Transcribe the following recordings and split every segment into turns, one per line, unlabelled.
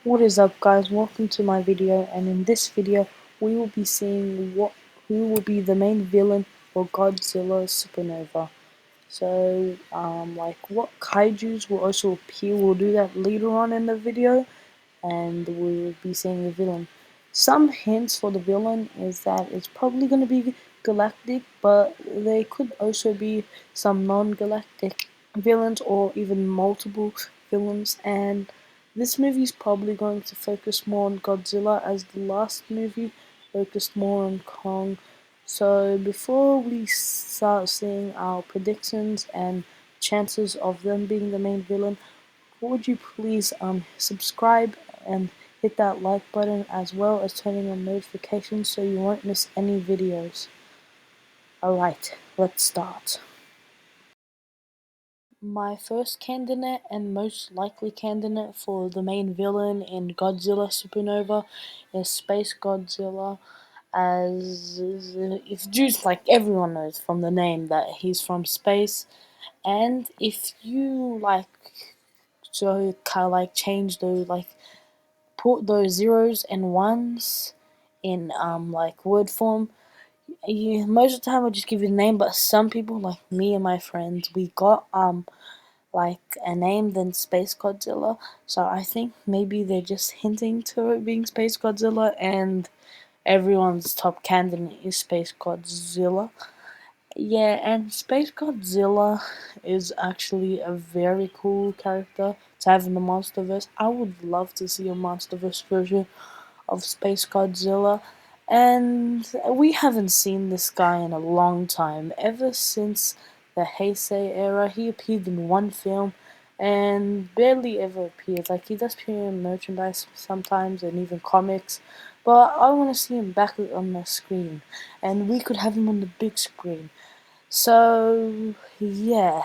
What is up, guys? Welcome to my video, and in this video we will be seeing who will be the main villain for Godzilla Supernova. So like what kaijus will also appear, we'll do that later on in the video, and we'll be seeing the villain. Some hints for the villain is that it's probably going to be galactic, but there could also be some non-galactic villains or even multiple villains, and this movie is probably going to focus more on Godzilla as the last movie focused more on Kong. So before we start seeing our predictions and chances of them being the main villain, would you please subscribe and hit that like button, as well as turning on notifications so you won't miss any videos. Alright, let's start. My first candidate and most likely candidate for the main villain in Godzilla Supernova is Space Godzilla, as it's just like everyone knows from the name that he's from space. And if you kind of change those, put those zeros and ones in like word form, most of the time I just give you the name, but some people like me and my friends, we got like a name than Space Godzilla, so I think maybe they're just hinting to it being Space Godzilla, and everyone's top candidate is Space Godzilla. Yeah, and Space Godzilla is actually a very cool character to have in the MonsterVerse. I would love to see a MonsterVerse version of Space Godzilla, and we haven't seen this guy in a long time. Ever since the Heisei era, he appeared in one film and barely ever appeared. Like, he does appear in merchandise sometimes and even comics, but I want to see him back on the screen, and we could have him on the big screen. So, yeah.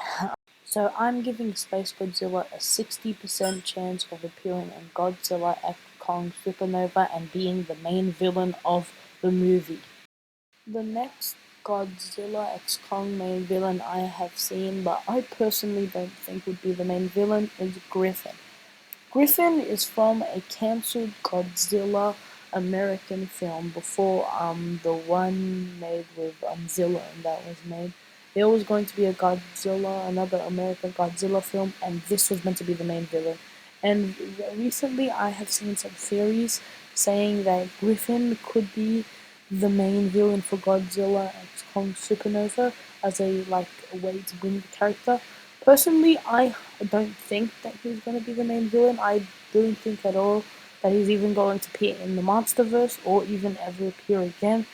So I'm giving Space Godzilla a 60% chance of appearing in Godzilla X Kong Supernova and being the main villain of the movie. The next Godzilla X Kong main villain I have seen, but I personally don't think would be the main villain, is Griffin. Griffin is from a cancelled Godzilla American film before the one made with Zilla, and that was made. There was going to be a Godzilla, another American Godzilla film, and this was meant to be the main villain. And recently I have seen some theories saying that Griffin could be the main villain for Godzilla X Kong Supernova as a way to bring the character. Personally, I don't think that he's going to be the main villain. I don't think at all that he's even going to appear in the MonsterVerse or even ever appear again.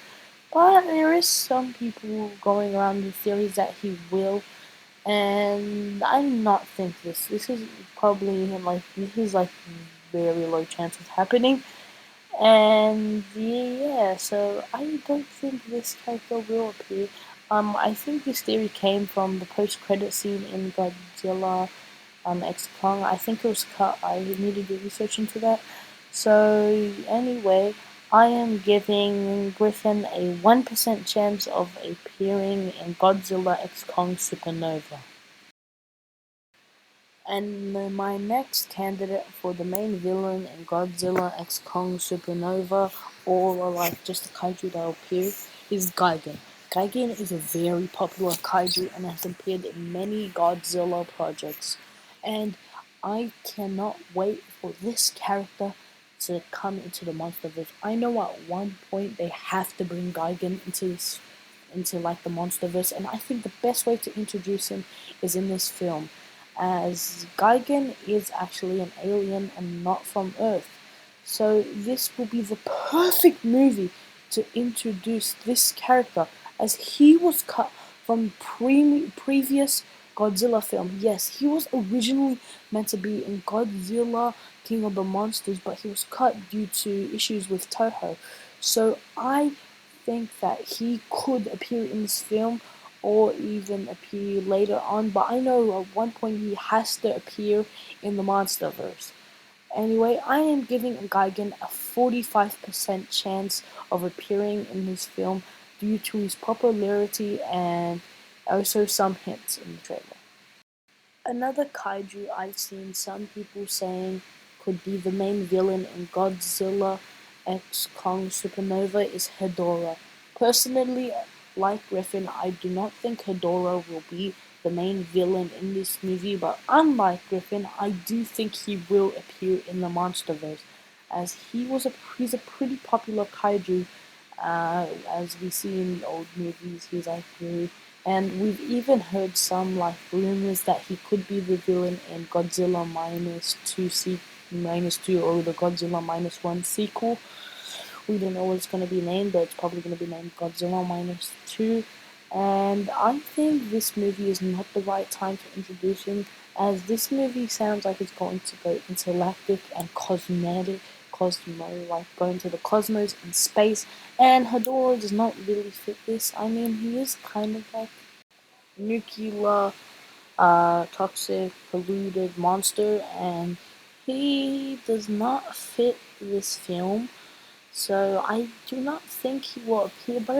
But there is some people going around with theories that he will, and I do not think this. This is probably very low chance of happening. And yeah, so I don't think this character will appear. I think this theory came from the post-credit scene in Godzilla X Kong. I think it was cut. I need to do research into that. So anyway, I am giving Griffin a 1% chance of appearing in Godzilla X Kong Supernova. And my next candidate for the main villain in Godzilla X Kong Supernova, or like just a kaiju that will appear, is Gigan. Gigan is a very popular kaiju and has appeared in many Godzilla projects. And I cannot wait for this character to come into the MonsterVerse. I know at one point they have to bring Gigan into like the MonsterVerse, and I think the best way to introduce him is in this film, as Gigan is actually an alien and not from Earth. So this will be the perfect movie to introduce this character, as he was cut from previous Godzilla film. Yes, he was originally meant to be in Godzilla King of the Monsters, but he was cut due to issues with Toho. So I think that he could appear in this film or even appear later on, but I know at one point he has to appear in the MonsterVerse. Anyway, I am giving Gigan a 45% chance of appearing in this film due to his popularity and also some hints in the trailer. Another kaiju I've seen some people saying could be the main villain in Godzilla X Kong Supernova is Hedorah. Personally, like Griffin, I do not think Hedorah will be the main villain in this movie, but unlike Griffin, I do think he will appear in the MonsterVerse, as he's a pretty popular kaiju. As we see in the old movies, he's like very, and we've even heard some like rumors that he could be the villain in Godzilla minus two or the Godzilla -1 sequel. We don't know what it's going to be named, but it's probably going to be named Godzilla -2. And I think this movie is not the right time to introduce him, as this movie sounds like it's going to go intergalactic and like going to the cosmos and space. And Hedorah does not really fit this. I mean, he is kind of like nuclear, toxic, polluted monster, and he does not fit this film. So I do not think he will appear, but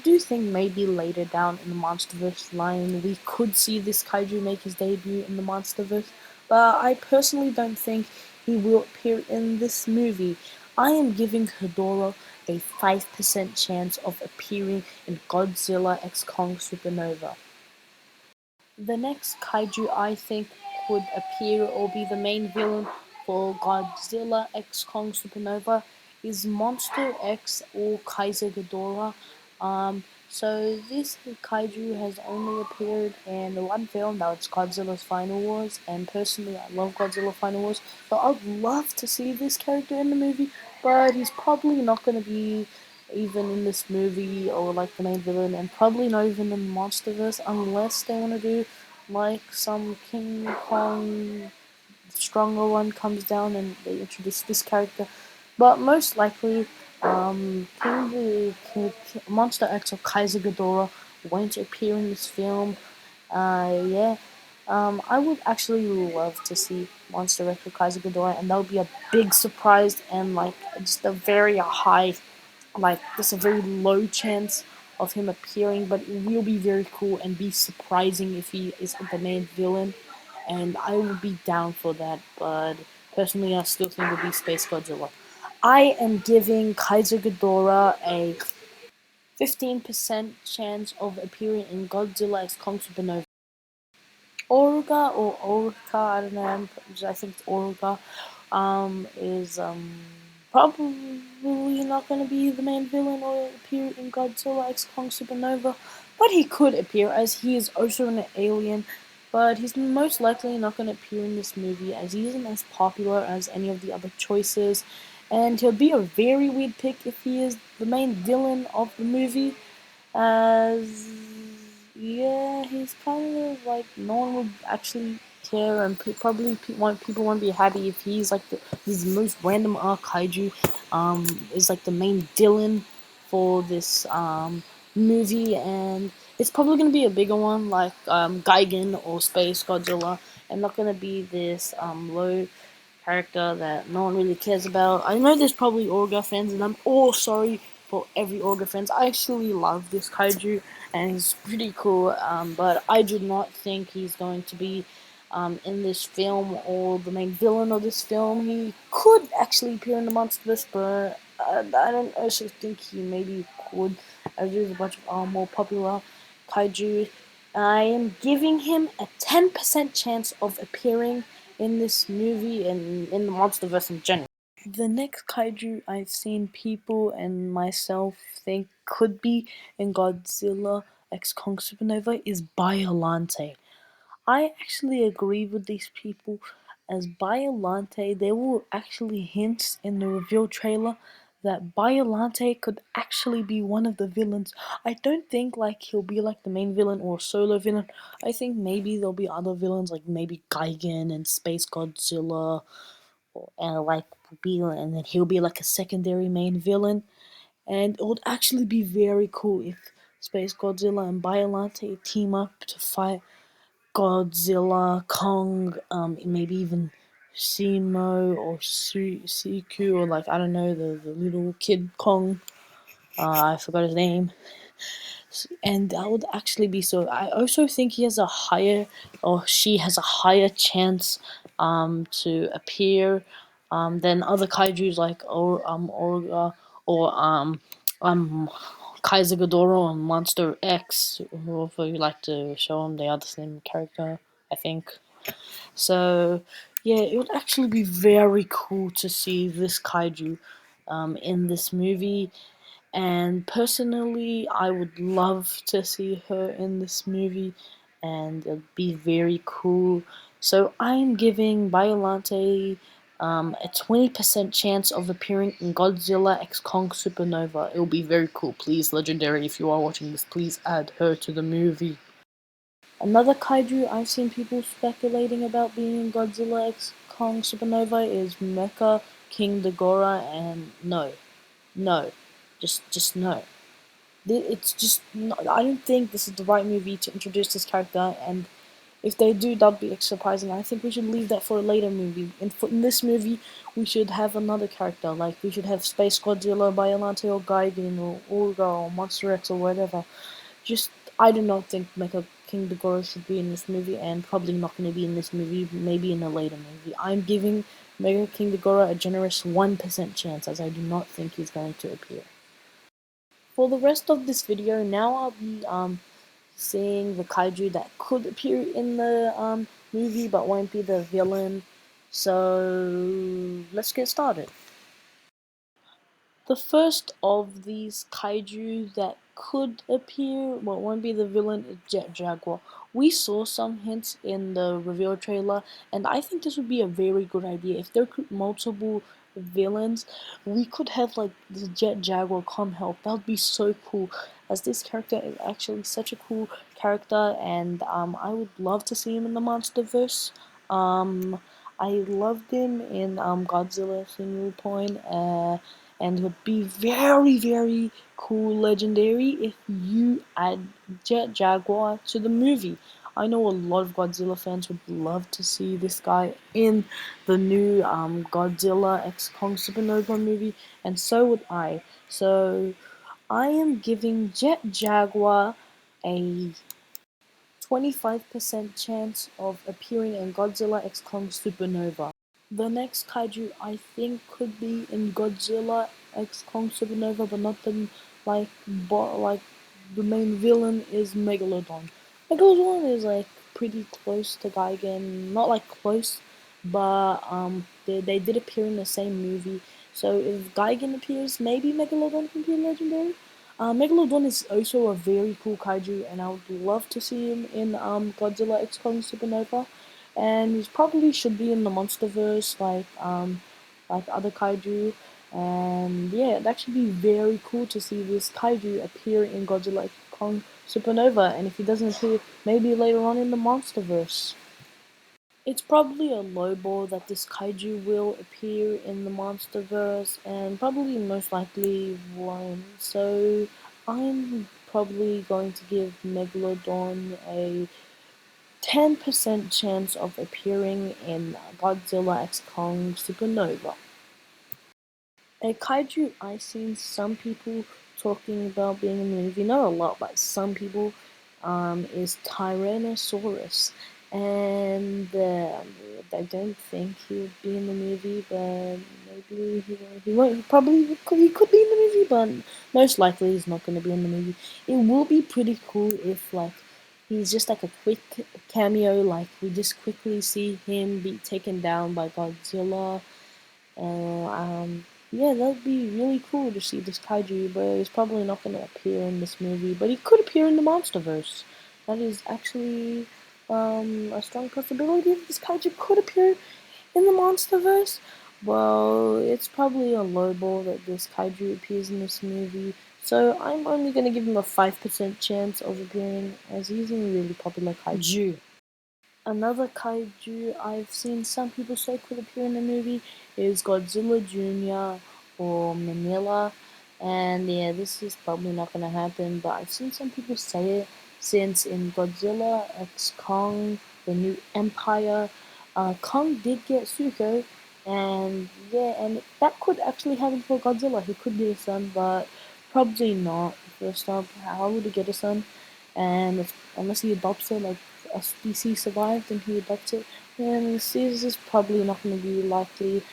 do think maybe later down in the MonsterVerse line we could see this kaiju make his debut in the MonsterVerse. But I personally don't think he will appear in this movie. I am giving Hedorah a 5% chance of appearing in Godzilla X Kong Supernova. The next kaiju I think would appear or be the main villain for Godzilla X Kong Supernova is Monster X or Kaiser Ghidorah. So this kaiju has only appeared in one film, that was Godzilla's Final Wars, and personally I love Godzilla Final Wars, so I'd love to see this character in the movie, but he's probably not going to be even in this movie or like the main villain, and probably not even in MonsterVerse unless they want to do like some King Kong stronger one comes down and they introduce this character. But most likely, Monster X or Kaiser Ghidorah won't appear in this film. Yeah. I would actually love to see Monster X or Kaiser Ghidorah, and that would be a big surprise and like just a very high, like there's a very low chance of him appearing, but it will be very cool and be surprising if he is the main villain, and I would be down for that. But personally, I still think it would be Space Godzilla. I am giving Kaiser Ghidorah a 15% chance of appearing in Godzilla X Kong Supernova. Orga or Orca, I don't know, I think it's Orga, is probably not going to be the main villain or appear in Godzilla X Kong Supernova, but he could appear as he is also an alien, but he's most likely not going to appear in this movie as he isn't as popular as any of the other choices, and he'll be a very weird pick if he is the main villain of the movie, as yeah, he's kind of like no one would actually care, and people won't be happy if he's like he's the most random kaiju, is like the main villain for this movie, and it's probably gonna be a bigger one like Gigan or Space Godzilla, and not gonna be this low character that no one really cares about. I know there's probably Orga fans, and I'm all sorry for every Orga fans. I actually love this kaiju, and he's pretty cool. But I do not think he's going to be in this film or the main villain of this film. He could actually appear in the MonsterVerse, but I don't also think he maybe could, as there's a bunch of more popular kaiju. I am giving him a 10% chance of appearing in this movie and in the MonsterVerse in general. The next kaiju I've seen people and myself think could be in Godzilla X Kong Supernova is Biolante. I actually agree with these people, as Biolante, there were actually hints in the reveal trailer that Biolante could actually be one of the villains. I don't think like he'll be like the main villain or a solo villain. I think maybe there'll be other villains like maybe Gigan and Space Godzilla, and like and then he'll be like a secondary main villain. And it would actually be very cool if Space Godzilla and Biolante team up to fight Godzilla, Kong, maybe even Simo or Siku, or like I don't know, the little kid Kong. I forgot his name. And that would actually be so. I also think he has a higher, or she has a higher chance, to appear. than other kaijus like Orga or Kaiser Ghidorah and Monster X. Whoever you like to show them, they are the same character, I think. So yeah, it would actually be very cool to see this kaiju in this movie. And personally, I would love to see her in this movie, and it'd be very cool. So I'm giving Biolante a 20% chance of appearing in Godzilla X Kong Supernova. It'll be very cool. Please, Legendary, if you are watching this, please add her to the movie. Another kaiju I've seen people speculating about being in Godzilla X Kong Supernova is Mecha King Ghidorah, and no, just no. It's just not, I don't think this is the right movie to introduce this character, and if they do, that'd be surprising. I think we should leave that for a later movie. In this movie, we should have another character, like we should have Space Godzilla, Biollante, or Gaiden, or Olga, or Monster X, or whatever. Just, I do not think Mecha King Ghidorah should be in this movie, and probably not going to be in this movie, maybe in a later movie. I'm giving Mecha King Ghidorah a generous 1% chance, as I do not think he's going to appear. For the rest of this video, now I'll be seeing the kaiju that could appear in the movie but won't be the villain. So let's get started. The first of these kaiju that could appear, but won't be the villain, is Jet Jaguar. We saw some hints in the reveal trailer, and I think this would be a very good idea. If there could multiple villains, we could have like the Jet Jaguar come help. That would be so cool, as this character is actually such a cool character, and I would love to see him in the MonsterVerse. I loved him in Godzilla Single Point. And it would be very cool legendary if you add Jet Jaguar to the movie. I know a lot of Godzilla fans would love to see this guy in the new Godzilla X Kong Supernova movie, and so would I. So I am giving Jet Jaguar a 25% chance of appearing in Godzilla X Kong Supernova. The next kaiju I think could be in Godzilla X Kong Supernova, but not the like the main villain is Megalodon. Megalodon is like pretty close to Gigan, not like close, but they did appear in the same movie. So if Gigan appears, maybe Megalodon can be legendary. Megalodon is also a very cool kaiju, and I would love to see him in Godzilla X Kong Supernova, and he probably should be in the MonsterVerse like other kaiju. And yeah, it'd actually be very cool to see this kaiju appear in Godzilla X Kong Supernova, and if he doesn't appear, maybe later on in the MonsterVerse. It's probably a lowball that this kaiju will appear in the MonsterVerse, and probably most likely won't. So I'm probably going to give Megalodon a 10% chance of appearing in Godzilla X Kong Supernova. A kaiju I've seen some people talking about being in the movie, not a lot, but some people, is Tyrannosaurus. And I don't think he would be in the movie, but maybe he won't. He could be in the movie, but most likely he's not going to be in the movie. It will be pretty cool if like he's just like a quick cameo, like we just quickly see him be taken down by Godzilla. And yeah, that'd be really cool to see this kaiju, but he's probably not going to appear in this movie. But he could appear in the MonsterVerse. That is actually a strong possibility that this kaiju could appear in the MonsterVerse. Well, it's probably a lowball that this kaiju appears in this movie. So I'm only going to give him a 5% chance of appearing, as he's a really popular kaiju. Another kaiju I've seen some people say could appear in the movie is Godzilla Jr. or Manila. And yeah, this is probably not gonna happen, but I've seen some people say it since in Godzilla X Kong, the new Empire, Kong did get Suiko, and yeah, and that could actually happen for Godzilla. He could get a son, but probably not. First off, how would he get a son? And unless he adopts it, like a species survived and he adopts it, then this is probably not going to be likely.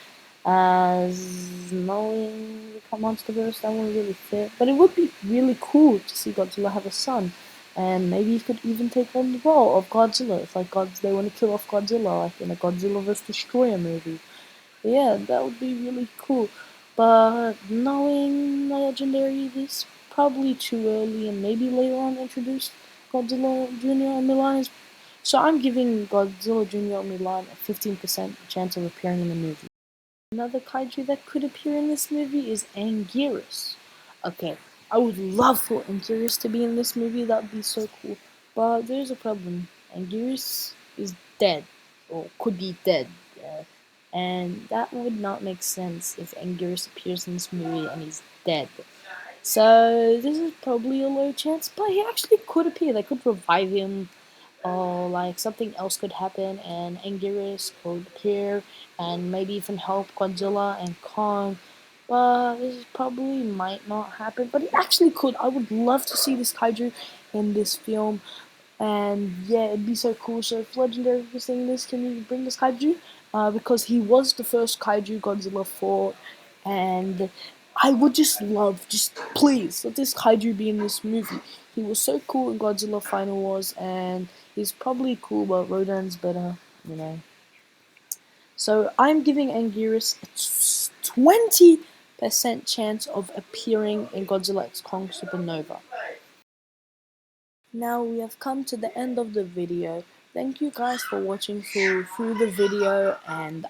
As knowing the MonsterVerse, that wouldn't really fit. But it would be really cool to see Godzilla have a son. And maybe he could even take on the role of Godzilla. It's like they want to kill off Godzilla, like in a Godzilla vs. Destroyer movie. Yeah, that would be really cool. But knowing Legendary, this probably too early, and maybe later on introduce Godzilla Jr. and Milan. So I'm giving Godzilla Jr. and Milan a 15% chance of appearing in the movie. Another kaiju that could appear in this movie is Anguirus. Okay, I would love for Anguirus to be in this movie, that would be so cool. But there's a problem. Anguirus is dead, or could be dead. And that would not make sense if Anguirus appears in this movie and he's dead. So this is probably a low chance, but he actually could appear. They could revive him, or like something else could happen, and Anguirus could appear and maybe even help Godzilla and Kong. But this probably might not happen. But it actually could. I would love to see this kaiju in this film. And yeah, it'd be so cool. So if Legendary is saying this, can you bring this kaiju? Because he was the first kaiju Godzilla fought, and I would just love, just please, let this kaiju be in this movie. He was so cool in Godzilla Final Wars, and he's probably cool, but Rodan's better, you know. So I'm giving Anguirus a 20% chance of appearing in Godzilla X Kong Supernova. Now we have come to the end of the video. Thank you guys for watching through the video, and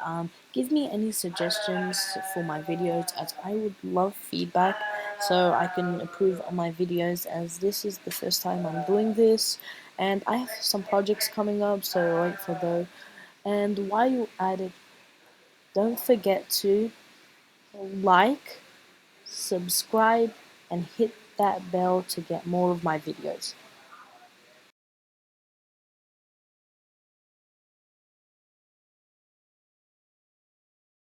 give me any suggestions for my videos, as I would love feedback so I can improve on my videos, as this is the first time I'm doing this, and I have some projects coming up, so wait for those. And while you're at it, don't forget to like, subscribe, and hit that bell to get more of my videos.